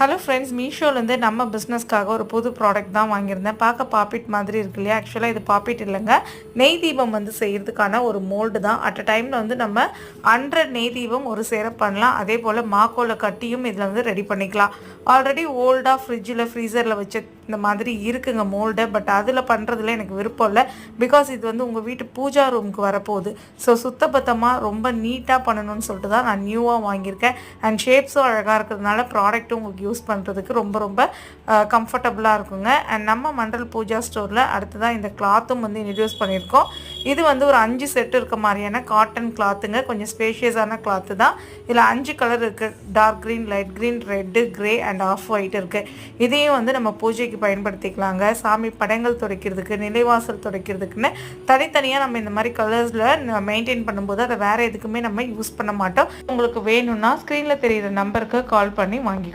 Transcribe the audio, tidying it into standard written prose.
Hello friends, மீஷோலேருந்து நம்ம பிஸ்னஸ்க்காக ஒரு புது ப்ராடக்ட் தான் வாங்கியிருந்தேன். பார்க்க பாப்பிட் மாதிரி இருக்கு இல்லையா? ஆக்சுவலாக இது பாப்பிட் இல்லைங்க, நெய் தீபம் செய்கிறதுக்கான ஒரு மோல்டு தான். அட் அ டைமில் நம்ம 100 நெய் தீபம் ஒரு சேர பண்ணலாம். அதே போல் மாக்கோல கட்டியும் இதில் ரெடி பண்ணிக்கலாம். ஆல்ரெடி ஓல்டாக ஃப்ரிட்ஜில் ஃப்ரீசரில் வச்ச இந்த மாதிரி இருக்குங்க மோல்டு. பட் அதில் பண்ணுறதுல எனக்கு விருப்பம் இல்லை. பிகாஸ் இது உங்கள் வீட்டு பூஜா ரூமுக்கு வரப்போகுது. ஸோ சுத்தபத்தமாக ரொம்ப நீட்டாக பண்ணணும்னு சொல்லிட்டு தான் நான் நியூவாக வாங்கியிருக்கேன். அண்ட் ஷேப்ஸும் அழகாக இருக்கிறதுனால ப்ராடக்ட்டும் உங்களுக்கு யூஸ் பண்ணுறதுக்கு ரொம்ப ரொம்ப கம்ஃபர்டபுளாக இருக்குங்க. அண்ட் நம்ம மண்டல் பூஜா ஸ்டோரில் அடுத்ததான் இந்த கிளாத்தும் இன்ட்ரடியூஸ் பண்ணியிருக்கோம். இது ஒரு 5 செட்டு இருக்க மாதிரியான காட்டன் கிளாத்துங்க. கொஞ்சம் ஸ்பேஷியஸான கிளாத்து தான். இதில் 5 கலர் இருக்குது. Dark green, light green, red, grey and off white இருக்குது. இதையும் நம்ம பூஜைக்கு பயன்படுத்திக்கலாங்க. சாமி படங்கள் துடைக்கிறதுக்கு, நிலைவாசல் துடைக்கிறதுக்குன்னு தனித்தனியாக நம்ம இந்த மாதிரி கலர்ஸில் மெயின்டைன் பண்ணும்போது அதை வேறு எதுக்குமே நம்ம யூஸ் பண்ண மாட்டோம். உங்களுக்கு வேணும்னா ஸ்க்ரீனில் தெரிகிற நம்பருக்கு கால் பண்ணி வாங்கிக்கலாம்.